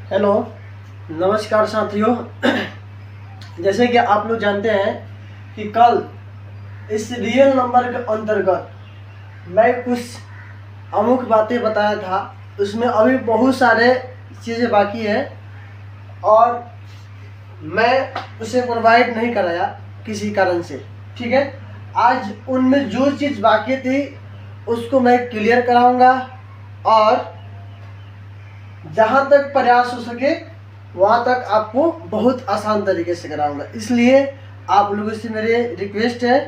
Hello, नमस्कार साथियों। जैसे कि आप लोग जानते हैं कि कल इस रियल नंबर के अंतर्गत मैं कुछ अमुक बातें बताया था, उसमें अभी बहुत सारे चीज़ें बाकी है और मैं उसे प्रोवाइड नहीं कराया किसी कारण से। ठीक है, आज उनमें जो चीज़ बाकी थी उसको मैं क्लियर कराऊंगा और जहाँ तक प्रयास हो सके वहाँ तक आपको बहुत आसान तरीके से कराऊंगा। इसलिए आप लोगों से मेरे रिक्वेस्ट है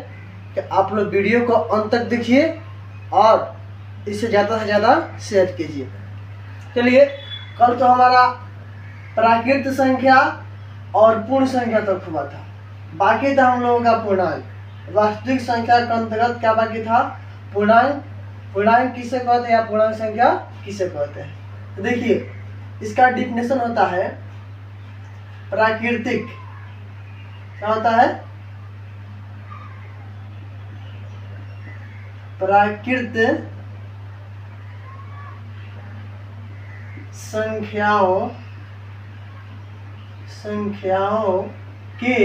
कि आप लोग वीडियो को अंत तक देखिए और इसे ज़्यादा से ज़्यादा शेयर कीजिए। चलिए, कल तो हमारा प्राकृत संख्या और पूर्ण संख्या तक हुआ था, बाकी था हम लोगों का पूर्णांक। वास्तविक संख्या के अंतर्गत क्या बाकी था? पूर्णांक। पूर्णांक किसे कहते हैं या पूर्णांक संख्या किसे कहते हैं? तो देखिए, इसका डिफिनेशन होता है प्राकृतिक। क्या होता है? प्राकृत संख्याओं के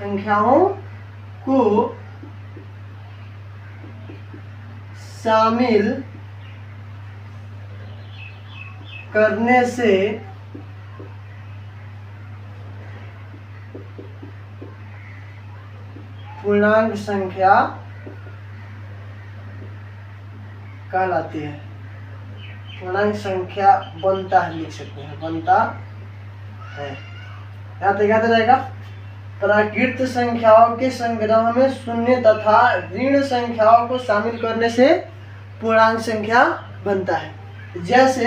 संग्रह में शून्य तथा ऋण संख्याओं को शामिल करने से पूर्णांक संख्या कहलाती है। पूर्णांक संख्या बनता है, लिख सकते हैं, बनता है। यहाँ तक याद रहेगा, प्राकृत संख्याओं के संग्रह में शून्य तथा ऋण संख्याओं को शामिल करने से पूर्णांक संख्या बनता है। जैसे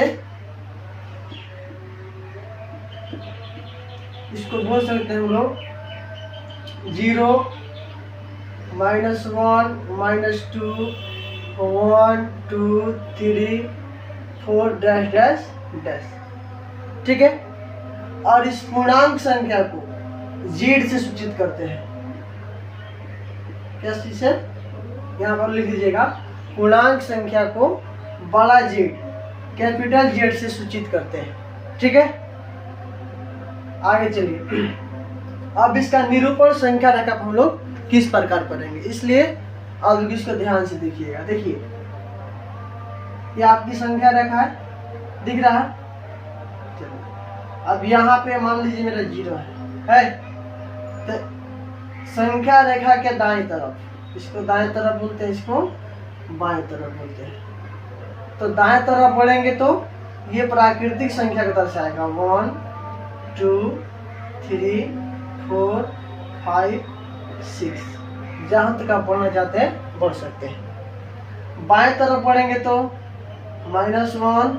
इसको बोल सकते हैं हम लोग 0, -1, -2, 1, 2, 3, 4 डैश डैश डैश। ठीक है, और इस पूर्णांक संख्या को जेड से सूचित करते हैं। क्या चीज है? यहाँ पर लिख दीजिएगा, पूर्णांक संख्या को बड़ा जेड, कैपिटल जेड से सूचित करते हैं। ठीक है, आगे चलिए। अब इसका निरूपण संख्या रेखा हम लोग किस प्रकार करेंगे, इसलिए अब इसको ध्यान से देखिएगा। देखिए, ये आपकी संख्या रेखा है, दिख रहा है? चलिए, अब यहाँ पे मान लीजिए मेरा 0 है। तो संख्या रेखा के दाएं तरफ, इसको दाएं तरफ बोलते हैं, इसको बाएं तरफ बोलते हैं। तो दाएं तरफ बढ़ेंगे तो ये प्राकृतिक संख्या को दर्शाएगा। 1, 2, 3, 4, 5, 6। जहाँ तक आप बढ़ना चाहते हैं बढ़ सकते हैं। बाएं तरफ बढ़ेंगे तो -1,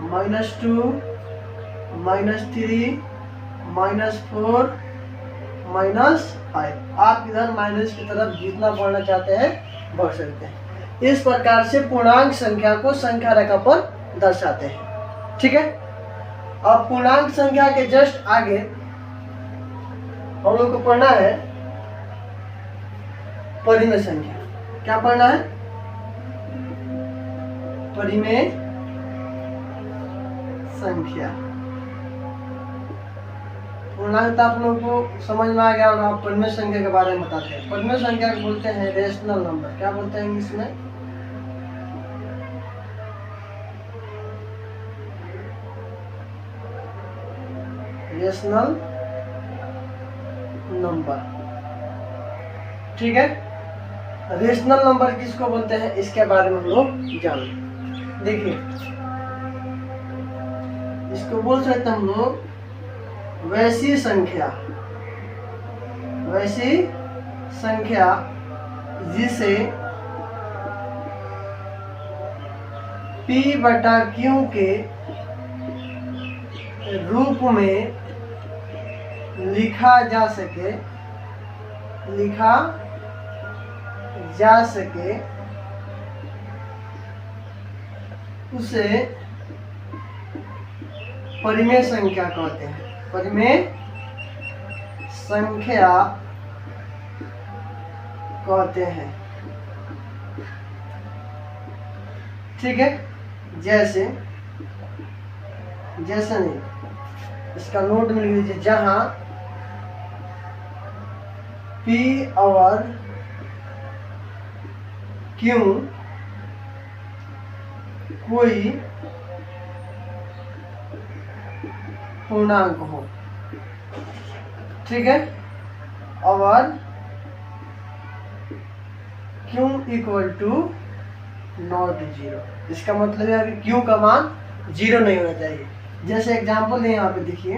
-2, -3, -4, -5। आप इधर माइनस की तरफ जितना बढ़ना चाहते हैं बढ़ सकते हैं। इस प्रकार से पूर्णांक संख्या को संख्या रेखा पर दर्शाते हैं। ठीक है, अब पूर्णांक संख्या के जस्ट आगे हम लोग को पढ़ना है परिमेय संख्या। क्या पढ़ना है? परिमेय संख्या। पूर्णांक तो आप लोगों को समझ में आ गया होगा। आप परिमेय संख्या के बारे में बताते हैं। परिमेय संख्या को बोलते हैं रेशनल नंबर। क्या बोलते हैं इंग्लिश में? Rational number. ठीक है, रेशनल नंबर किसको बोलते हैं इसके बारे में हम लोग जान लें। देखिए, इसको बोल सकते हैं हम लोग वैसी संख्या जिसे P/Q के रूप में लिखा जा सके लिखा जा सके उसे परिमेय संख्या कहते हैं। परिमेय संख्या कहते हैं। ठीक है, जैसे नहीं, इसका नोट में लिख लीजिए, जहां P और Q कोई पूर्णांक हो। ठीक है, और Q equal to not zero. इसका मतलब है कि Q का मान जीरो नहीं होना चाहिए। जैसे एग्जांपल है, यहाँ पे देखिए,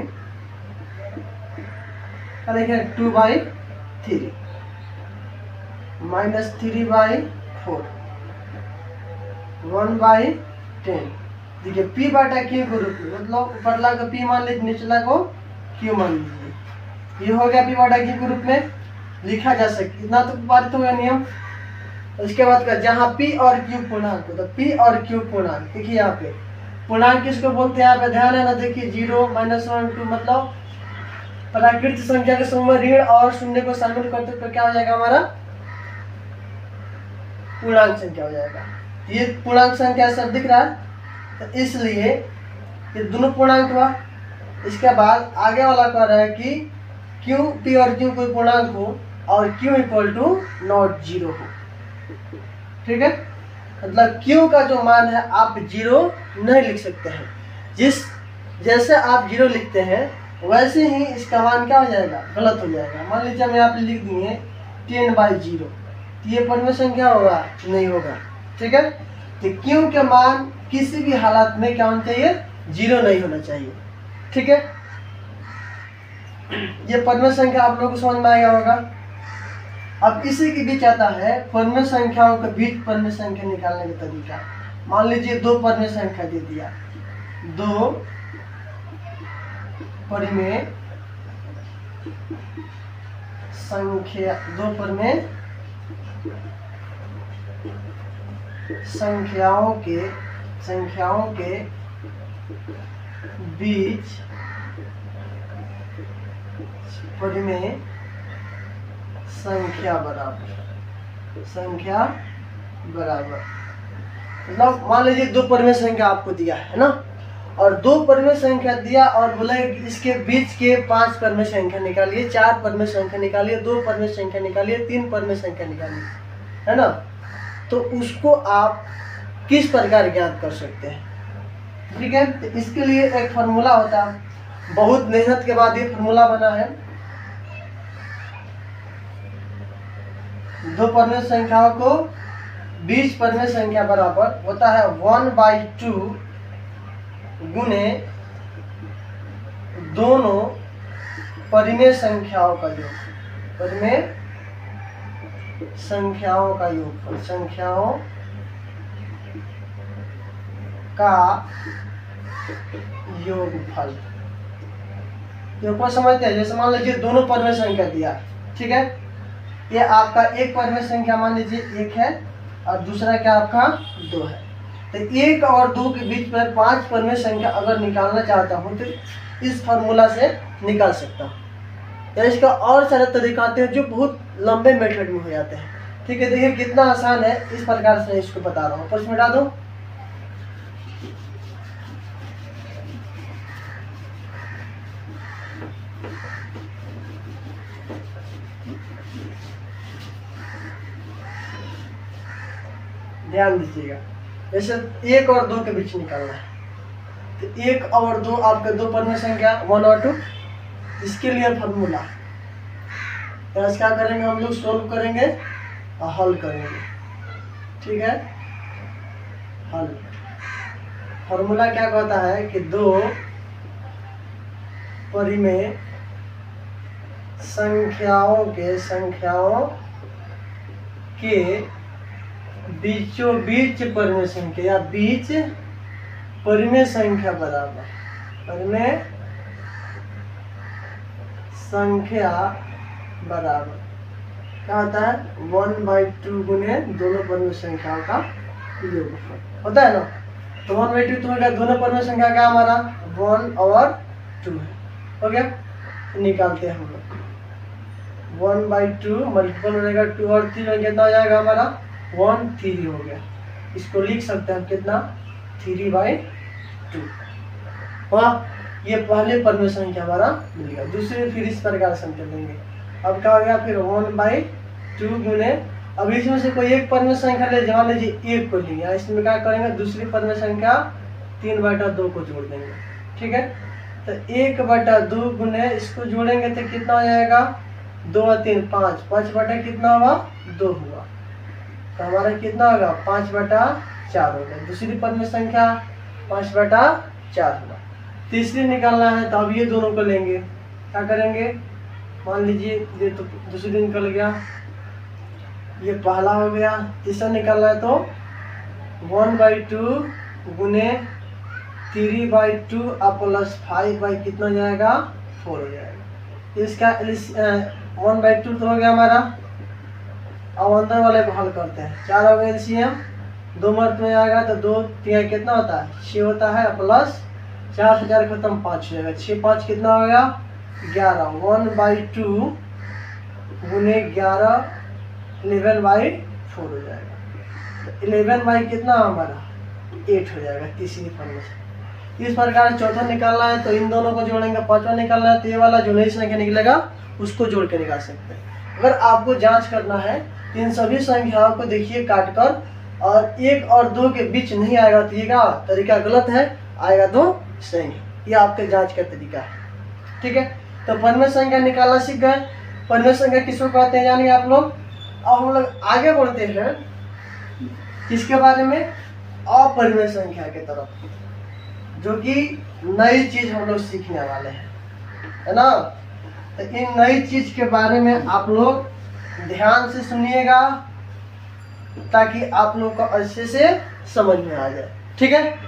लिखे 2/3 -3/4 1/10। देखिए P बटा Q के रूप में, मतलब ऊपरला को P मान लीजिए, निचला को Q मान लीजिए। ये हो गया P बटा Q के रूप में लिखा जा सके। इतना तो पारित हो गया नियम। इसके बाद का जहाँ P और Q पूर्णांक हो, तो P और Q पूर्णांक, देखिए यहाँ पे पूर्णांक किसको बोलते हैं, यहाँ पे ध्यान है ना, देखिए 0, -1, 2, मतलब प्राकृत संख्या के समूह में ऋण और शून्य को शामिल करते तो क्या हो जाएगा, हमारा पूर्णांक संख्या हो जाएगा। ये पूर्णांक संख्या सब दिख रहा है, तो इसलिए ये दोनों पूर्णांक हुआ। इसके बाद आगे वाला कह रहा है कि Q, P और Q कोई पूर्णांक हो और Q equal to not zero हो। ठीक है, मतलब Q का जो मान है आप जीरो नहीं लिख सकते हैं। जैसे आप जीरो लिखते हैं वैसे ही इसका मान क्या हो जाएगा, गलत हो जाएगा। मान लीजिए हम यहाँ पे लिख दिए 10/0, तो ये परिमेय संख्या होगा, नहीं होगा। ठीक है, तो Q के मान किसी भी हालत में क्या होना चाहिए, जीरो नहीं होना चाहिए। ठीक है, ये परिमेय संख्या आप लोगों को समझ में आया होगा। अब इसी के बीच आता है परिमेय संख्याओं के बीच परिमेय संख्या निकालने का तरीका। मान लीजिए दो परिमेय संख्या दे दिया, दो परिमेय संख्याओं के बीच परिमेय संख्या बराबर, मतलब मान लीजिए दो परिमेय संख्या आपको दिया है ना, और दो परिमेय संख्या दिया और बोला इसके बीच के 5 परिमेय संख्या निकालिए, 4 परिमेय संख्या निकालिए, 2 परिमेय संख्या निकालिए, 3 परिमेय संख्या निकालिए, है ना। तो उसको आप किस प्रकार ज्ञात कर सकते हैं। ठीक है, तो इसके लिए एक फार्मूला होता है, बहुत मेहनत के बाद ये फार्मूला बना है। दो परिमेय संख्याओं को बीच परिमेय संख्या बराबर होता है 1/2 गुने दोनों परिमेय संख्याओं का योग, परिमेय संख्याओं का योगफल, संख्याओं का योगफल। योगफल समझते हैं, जैसे मान लीजिए दोनों परिमेय संख्या दिया, ठीक है, ये आपका एक परिमेय संख्या मान लीजिए 1 है और दूसरा क्या आपका 2 है। तो 1 और 2 के बीच में 5 परिमेय संख्या अगर निकालना चाहता हूँ तो इस फार्मूला से निकाल सकता हूँ। या इसका और सारे तरीका आते हैं जो बहुत लंबे मेथड में हो जाते हैं। ठीक है, देखिए कितना आसान है, इस प्रकार से इसको बता रहा हूँ। प्रश्न मिटा दो। ध्यान दीजिएगा, जैसे 1 और 2 के बीच निकालना है, तो 1 और 2 आपके दो परिमेय संख्या 1 और 2, इसके लिए फार्मूला क्या करेंगे, हम लोग सोल्व करेंगे और हल करेंगे। ठीक है, हल फार्मूला क्या कहता है कि दो परिमेय संख्याओं के बीचों बीच परिमेय संख्या या बीच परिमेय संख्या बराबर, परिमेय संख्या बराबर क्या होता है 1/2 गुने दोनों परमेय संख्याओं का योगफल होता है ना। तो 1/2 तो हो गया, दोनों परमेय संख्या का हमारा 1 और 2 है, हो गया। निकालते हैं हम लोग 1/2 मल्टीपल हो जाएगा 2 और 3 में कितना हो जाएगा हमारा 1/3 हो गया। इसको लिख सकते हैं कितना 3/2। हाँ, ये पहले परमेय संख्या हमारा मिल गया। दूसरे फिर इस प्रकार से हम कर लेंगे। अब क्या हो गया फिर 1/2 गुने, अब इसमें से कोई एक परमेय संख्या ले, मान लीजिए 1 को लिया, इसमें क्या करेंगे दूसरी परमेय संख्या 3/2 को जोड़ देंगे, ठीक है। तो 1/2 गुने इसको जोड़ेंगे तो कितना हो जाएगा 2 और 3 5, 5 बटा कितना हुआ 2 हुआ, तो हमारा कितना होगा 5/4 हो गया। दूसरी परमेय संख्या 5/4 हुआ। तीसरी निकालना है तो अब ये दोनों को लेंगे, क्या करेंगे, मान लीजिए ये तो दूसरी निकल गया, ये पहला हो गया। तीसरा निकालना है तो 1/2 गुने 3/2 और प्लस 5 कितना हो जाएगा 4 हो जाएगा। इसका 1/2 तो हो गया हमारा। अब अंदर वाले को हल करते हैं। 4 हो गया एलसीएम, 2 मर्द में आएगा तो 2 3 कितना होता है 6 होता है, प्लस 4 से 4 खत्म 5 हो जाएगा, 6 5 कितना हो गया 11। 1/2 गुने 11 11/4 हो जाएगा। तो 11 कितना हमारा 8 हो जाएगा तीसरी परमेय संख्या। इस प्रकार चौथा निकालना है तो इन दोनों को जोड़ेंगे, पांचवा निकालना है तो ये वाला जो नई संख्या निकलेगा उसको जोड़ के निकाल सकते हैं। अगर आपको जांच करना है इन सभी संख्याओं को देखिए काट कर, और 1 और 2 के बीच नहीं आएगा तो ये क्या तरीका गलत है, आएगा तो सही है। ये आपके जांच का तरीका है, ठीक है। तो परमेय संख्या निकालना सीख गए। परमेय संख्या किसको कहते हैं जानिए आप लोग। अब हम लोग आगे बढ़ते हैं किसके बारे में, अपरिमेय संख्या के तरफ, जो कि नई चीज हम लोग सीखने वाले हैं, है ना। तो इन नई चीज के बारे में आप लोग ध्यान से सुनिएगा ताकि आप लोग को अच्छे से समझ में आ जाए, ठीक है।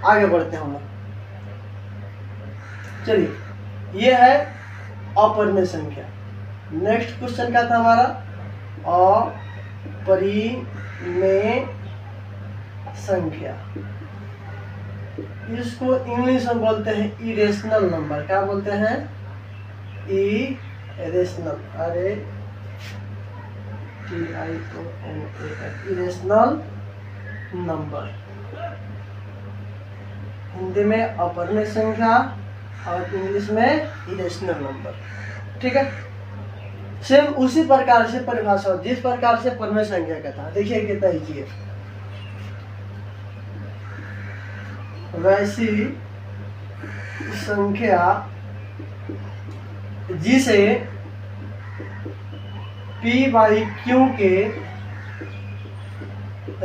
आगे बढ़ते हैं हम लोग। चलिए, ये है अपरिमेय संख्या। नेक्स्ट क्वेश्चन क्या था हमारा, अपरिमेय संख्या। इसको इंग्लिश में बोलते हैं इरेशनल नंबर। क्या बोलते हैं इरेशनल, अरे TIONAL, इरेशनल नंबर। हिंदी में अपरिमेय संख्या और इंग्लिश में इरेशनल नंबर, ठीक है। सेम उसी प्रकार से परिभाषा जिस प्रकार से परिमेय संख्या का था, देखिए कितना इजी है। वैसी संख्या जिसे P/Q के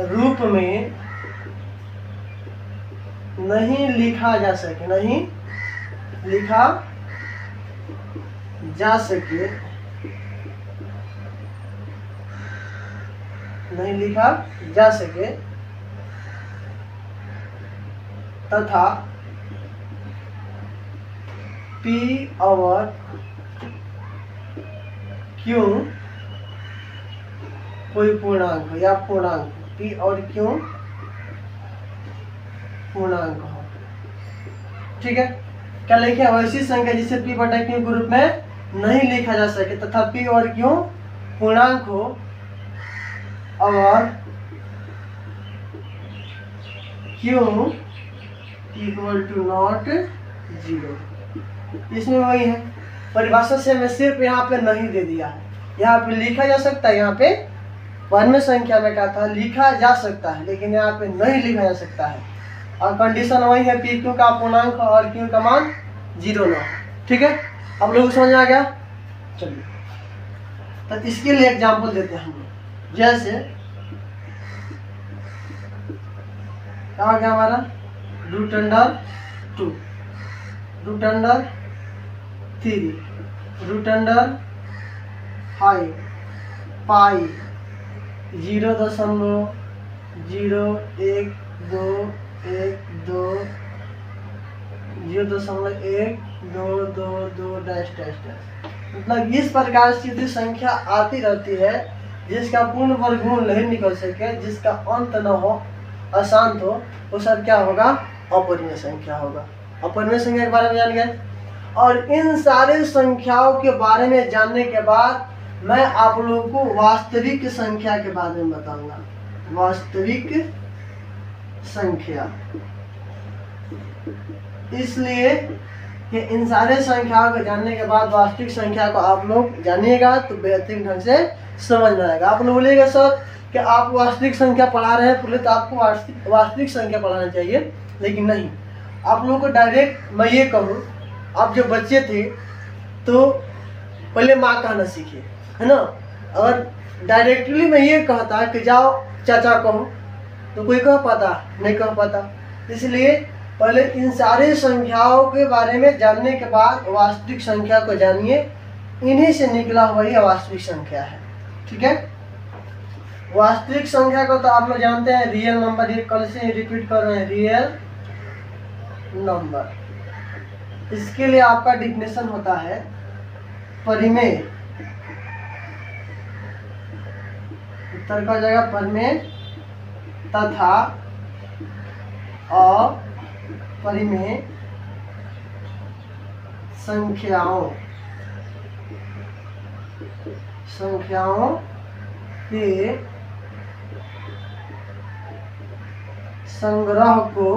रूप में नहीं लिखा जा सके, नहीं लिखा जा सके, नहीं लिखा जा सके तथा P और Q कोई पूर्णांक हो या पूर्णांक, P और Q पूर्णांक हो, ठीक है। क्या लिखे, वैसी संख्या जिसे P/Q के रूप में नहीं लिखा जा सके तथा P और Q पूर्णांक हो और Q =not 0। इसमें वही है, परिभाषा से मैं सिर्फ यहाँ पे नहीं दे दिया है, यहाँ पे लिखा जा सकता है। यहाँ पे परिमेय संख्या में क्या था, लिखा जा सकता है, लेकिन यहाँ पे नहीं लिखा जा सकता है। और कंडीशन वही है, P Q का पूर्णांक और Q का मान 0 ना, ठीक है। आप लोग समझ में आ गया। चलिए, तो इसके लिए एग्जाम्पल देते हैं हम लोग। जैसे क्या हो गया हमारा √2, √3, √5, पाई, 0.0121, 0.122 डैश डैश डैश। मतलब इस प्रकार से यदि संख्या आती रहती है जिसका पूर्ण वर्गमूल नहीं निकल सके, जिसका अंत न हो, अशांत हो, वो सब क्या होगा? अपरिमेय संख्या होगा। अपरिमेय संख्या के बारे में जान गए। और इन सारे संख्याओं के बारे में जानने के बाद मैं आप लोगों को वास्तविक संख्या के बारे में बताऊंगा। वास्तविक संख्या, इसलिए कि इन सारे संख्याओं को जानने के बाद वास्तविक संख्या को आप लोग जानिएगा तो बेहतरीन ढंग से समझ में आएगा। आप लोग बोलिएगा सर कि आप वास्तविक संख्या पढ़ा रहे हैं, पहले तो आपको वास्तविक संख्या पढ़ाना चाहिए, लेकिन नहीं, आप लोगों को डायरेक्ट मैं ये कहूँ, आप जब बच्चे थे तो पहले माँ कहना सीखे, है ना। अगर डायरेक्टली मैं ये कहता कि जाओ चाचा कहो तो कोई कह पाता? नहीं कह पाता। इसलिए पहले इन सारे संख्याओं के बारे में जानने के बाद वास्तविक संख्या को जानिए, इन्हीं से निकला हुआ ही वास्तविक संख्या है। ठीक है, वास्तविक संख्या को तो आप लोग जानते हैं, रियल नंबर, ये कल से रिपीट कर रहे हैं, रियल नंबर। इसके लिए आपका डिफिनेशन होता है परिमेय, उत्तर का जाएगा परिमेय तथा अपरिमेय संख्याओं के संग्रह को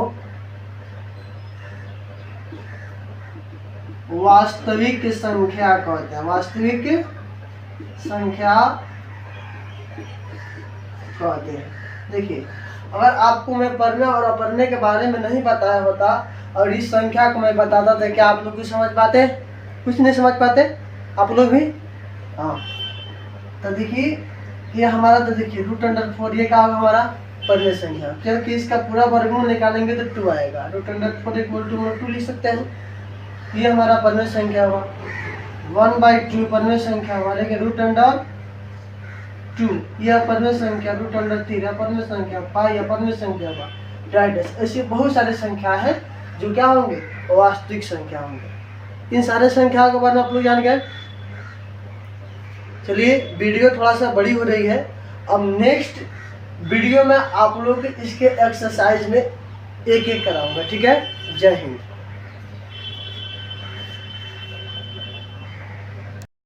वास्तविक संख्या कहते हैं। वास्तविक संख्या कहते हैं। देखिए, अगर आपको मैं परिमेय और अपरिमेय के बारे में नहीं बताया होता और इस संख्या को मैं बताता था, क्या आप लोग कुछ समझ पाते? कुछ नहीं समझ पाते आप लोग भी? हाँ, तो देखिए ये हमारा, तो देखिए √4, ये क्या होगा हमारा? परिमेय संख्या, क्योंकि इसका पूरा वर्गमूल निकालेंगे तो 2 आएगा। √4 2 लिख सकते हैं। ये हमारा परिमेय संख्या हुआ। 1/2 परिमेय संख्या हुआ, लेकिन √2 यह परिमेय संख्या, √3 परिमेय संख्या, पाई परिमेय संख्या हुआ, डायडेस। ऐसी बहुत सारे संख्या है जो क्या होंगे? वास्तविक संख्या होंगे। इन सारे संख्या के बारे में आप लोग जान गए। चलिए, वीडियो थोड़ा सा बड़ी हो रही है, अब नेक्स्ट वीडियो में आप लोग इसके एक्सरसाइज में एक एक कराऊंगा। ठीक है, जय हिंद।